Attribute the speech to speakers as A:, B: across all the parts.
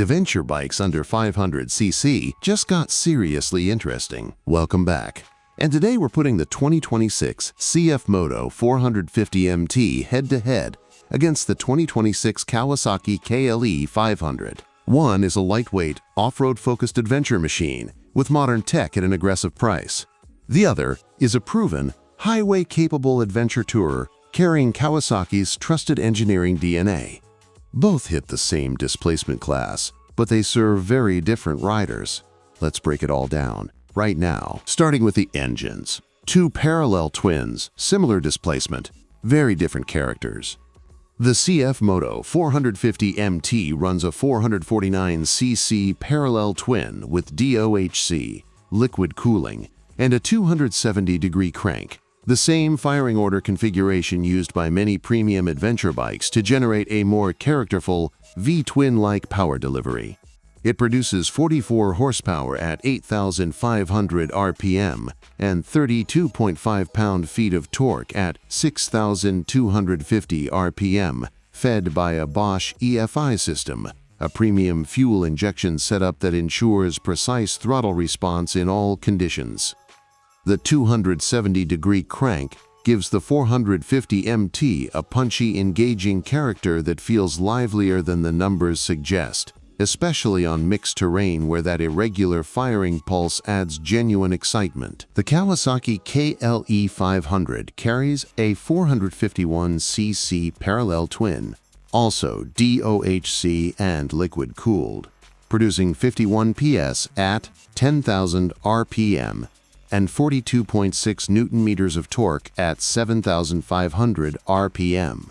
A: Adventure bikes under 500cc just got seriously interesting. Welcome back. And today we're putting the 2026 CFmoto 450MT head-to-head against the 2026 Kawasaki KLE500. One is a lightweight, off-road-focused adventure machine with modern tech at an aggressive price. The other is a proven, highway-capable adventure tourer carrying Kawasaki's trusted engineering DNA. Both hit the same displacement class, but they serve very different riders. Let's break it all down right now, starting with the engines. Two parallel twins, similar displacement, very different characters. The CFmoto 450MT runs a 449cc parallel twin with DOHC, liquid cooling, and a 270-degree crank, the same firing order configuration used by many premium adventure bikes to generate a more characterful V-twin-like power delivery. It produces 44 horsepower at 8,500 RPM and 32.5 pound-feet of torque at 6,250 RPM, fed by a Bosch EFI system, a premium fuel injection setup that ensures precise throttle response in all conditions. The 270-degree crank gives the 450MT a punchy, engaging character that feels livelier than the numbers suggest, especially on mixed terrain where that irregular firing pulse adds genuine excitement. The Kawasaki KLE500 carries a 451cc parallel twin, also DOHC and liquid-cooled, producing 51 PS at 10,000 RPM and 42.6 Newton-meters of torque at 7,500 RPM.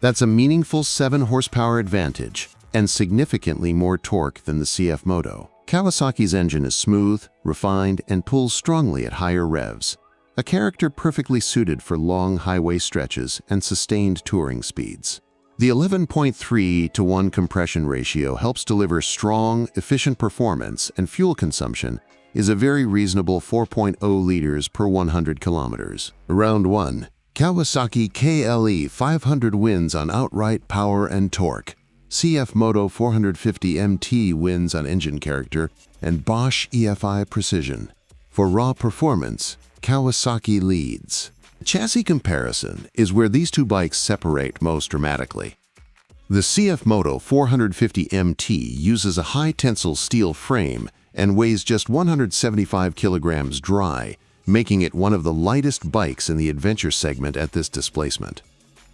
A: That's a meaningful 7-horsepower advantage and significantly more torque than the CFmoto. Kawasaki's engine is smooth, refined, and pulls strongly at higher revs, a character perfectly suited for long highway stretches and sustained touring speeds. The 11.3:1 compression ratio helps deliver strong, efficient performance, and fuel consumption is a very reasonable 4.0 liters per 100 kilometers. Round 1. Kawasaki KLE500 wins on outright power and torque. CFmoto 450MT wins on engine character and Bosch EFI precision. For raw performance, Kawasaki leads. Chassis comparison is where these two bikes separate most dramatically. The CFmoto 450MT uses a high-tensile steel frame and weighs just 175 kilograms dry, making it one of the lightest bikes in the adventure segment at this displacement.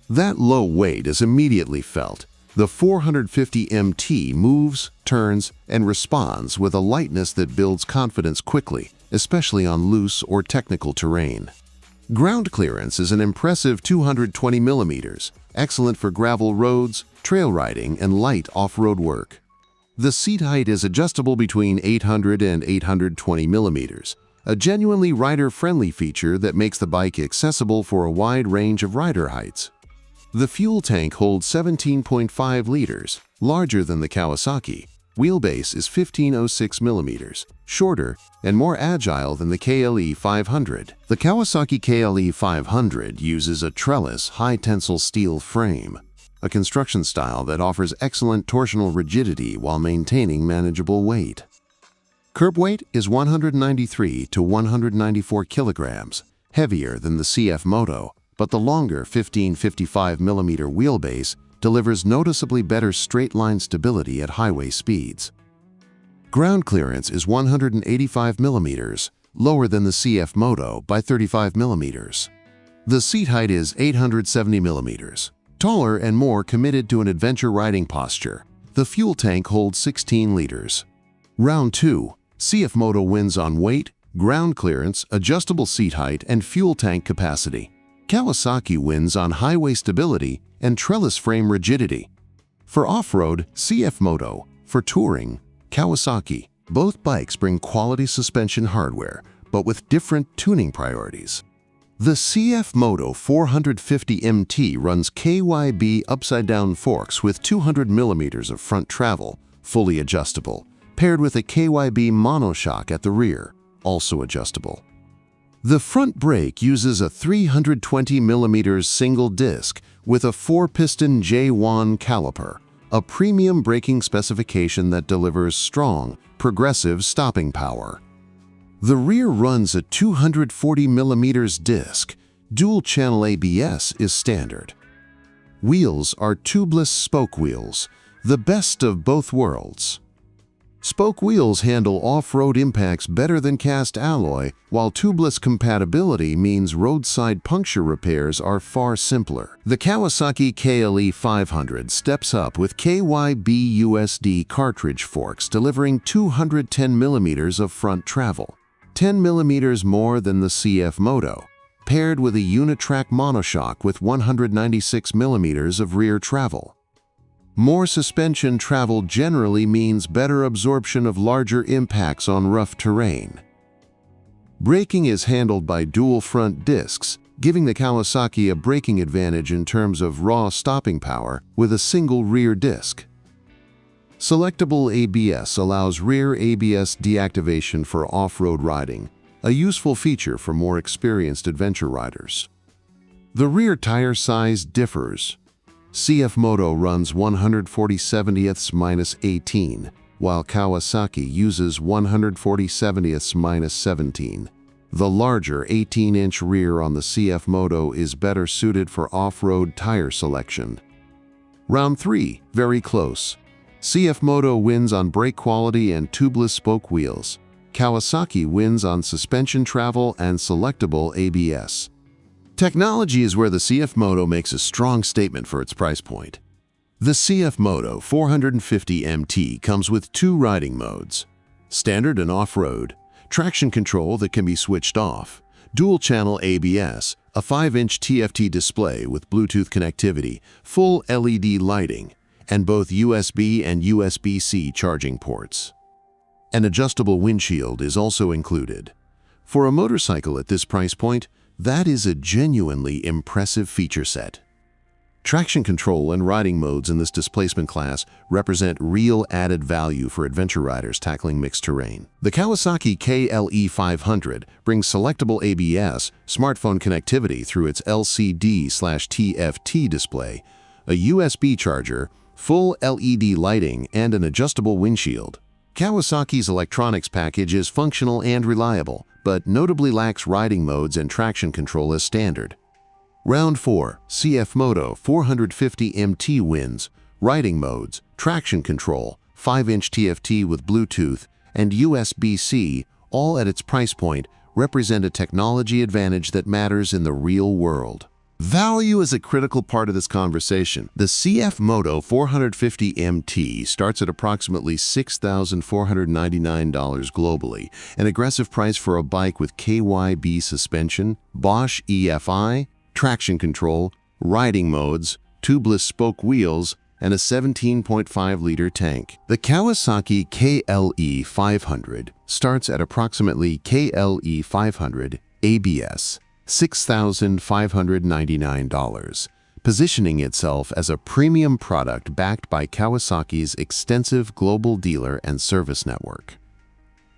A: That low weight is immediately felt. The 450MT moves, turns, and responds with a lightness that builds confidence quickly, especially on loose or technical terrain. Ground clearance is an impressive 220 millimeters, excellent for gravel roads, trail riding, and light off-road work. The seat height is adjustable between 800 and 820 millimeters, a genuinely rider-friendly feature that makes the bike accessible for a wide range of rider heights. The fuel tank holds 17.5 liters, larger than the Kawasaki. Wheelbase is 1506 millimeters, shorter and more agile than the KLE500. The Kawasaki KLE500 uses a trellis high-tensile steel frame, a construction style that offers excellent torsional rigidity while maintaining manageable weight. Curb weight is 193 to 194 kilograms, heavier than the CFmoto, but the longer 1555mm wheelbase delivers noticeably better straight-line stability at highway speeds. Ground clearance is 185 millimeters, lower than the CFmoto by 35 millimeters. The seat height is 870 millimeters, taller and more committed to an adventure riding posture. The fuel tank holds 16 liters. Round 2. CFmoto wins on weight, ground clearance, adjustable seat height, and fuel tank capacity. Kawasaki wins on highway stability and trellis frame rigidity. For off-road, CFmoto. For touring, Kawasaki. Both bikes bring quality suspension hardware, but with different tuning priorities. The CFmoto 450MT runs KYB upside-down forks with 200 millimeters of front travel, fully adjustable, paired with a KYB monoshock at the rear, also adjustable. The front brake uses a 320mm single disc with a 4-piston J1 caliper, a premium braking specification that delivers strong, progressive stopping power. The rear runs a 240mm disc. Dual-channel ABS is standard. Wheels are tubeless spoke wheels, the best of both worlds. Spoke wheels handle off-road impacts better than cast alloy, while tubeless compatibility means roadside puncture repairs are far simpler. The Kawasaki KLE500 steps up with KYB-USD cartridge forks delivering 210mm of front travel, 10mm more than the CFmoto, paired with a unitrack monoshock with 196mm of rear travel. More suspension travel generally means better absorption of larger impacts on rough terrain. Braking is handled by dual front discs, giving the Kawasaki a braking advantage in terms of raw stopping power with a single rear disc. Selectable ABS allows rear ABS deactivation for off-road riding, a useful feature for more experienced adventure riders. The rear tire size differs. CFmoto runs 140/70-18, while Kawasaki uses 140/70-17. The larger 18-inch rear on the CFmoto is better suited for off-road tire selection. Round 3, very close. CFmoto wins on brake quality and tubeless spoke wheels. Kawasaki wins on suspension travel and selectable ABS. Technology is where the CFmoto makes a strong statement for its price point. The CFmoto 450 MT comes with 2 riding modes: standard and off-road, traction control that can be switched off, dual-channel ABS, a 5-inch TFT display with Bluetooth connectivity, full LED lighting, and both USB and USB-C charging ports. An adjustable windshield is also included. For a motorcycle at this price point, that is a genuinely impressive feature set. Traction control and riding modes in this displacement class represent real added value for adventure riders tackling mixed terrain. The Kawasaki KLE500 brings selectable ABS, smartphone connectivity through its LCD/TFT display, a USB charger, full LED lighting, and an adjustable windshield. Kawasaki's electronics package is functional and reliable, but notably lacks riding modes and traction control as standard. Round 4, CFmoto 450 MT wins, riding modes, traction control, 5-inch TFT with Bluetooth, and USB-C, all at its price point, represent a technology advantage that matters in the real world. Value is a critical part of this conversation. The CFmoto 450 MT starts at approximately $6,499 globally, an aggressive price for a bike with KYB suspension, Bosch EFI, traction control, riding modes, tubeless spoke wheels, and a 17.5-liter tank. The Kawasaki KLE500 starts at approximately KLE500 ABS, $6,599, positioning itself as a premium product backed by Kawasaki's extensive global dealer and service network.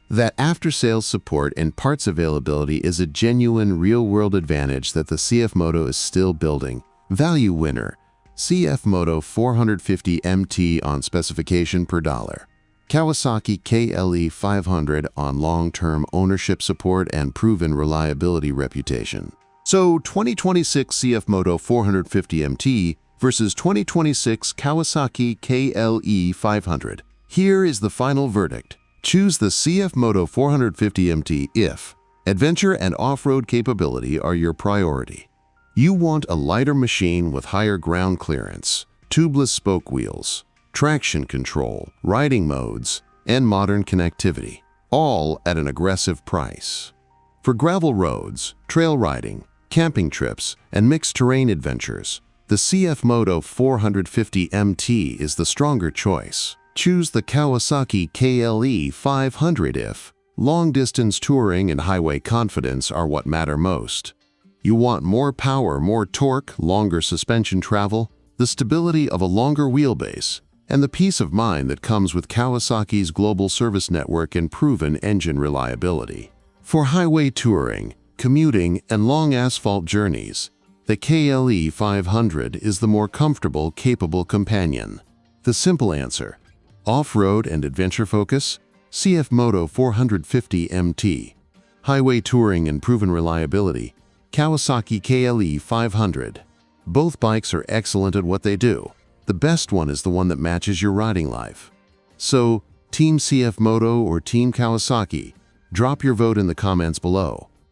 A: That after-sales support and parts availability is a genuine real-world advantage that the CFmoto is still building. Value winner, CFmoto 450 MT on specification per dollar. Kawasaki KLE500 on long-term ownership support and proven reliability reputation. So 2026 CFmoto 450 MT versus 2026 Kawasaki KLE500. Here is the final verdict. Choose the CFmoto 450 MT if adventure and off-road capability are your priority. You want a lighter machine with higher ground clearance, tubeless spoke wheels, traction control, riding modes, and modern connectivity, all at an aggressive price. For gravel roads, trail riding, camping trips, and mixed terrain adventures, the CFmoto 450 MT is the stronger choice. Choose the Kawasaki KLE500 if long-distance touring and highway confidence are what matter most. You want more power, more torque, longer suspension travel, the stability of a longer wheelbase, and the peace of mind that comes with Kawasaki's global service network and proven engine reliability. For highway touring, commuting, and long asphalt journeys, the KLE500 is the more comfortable, capable companion. The simple answer: off-road and adventure focus, CFmoto 450 MT. Highway touring and proven reliability, Kawasaki KLE500. Both bikes are excellent at what they do. The best one is the one that matches your riding life. So, Team CFmoto or Team Kawasaki? Drop your vote in the comments below.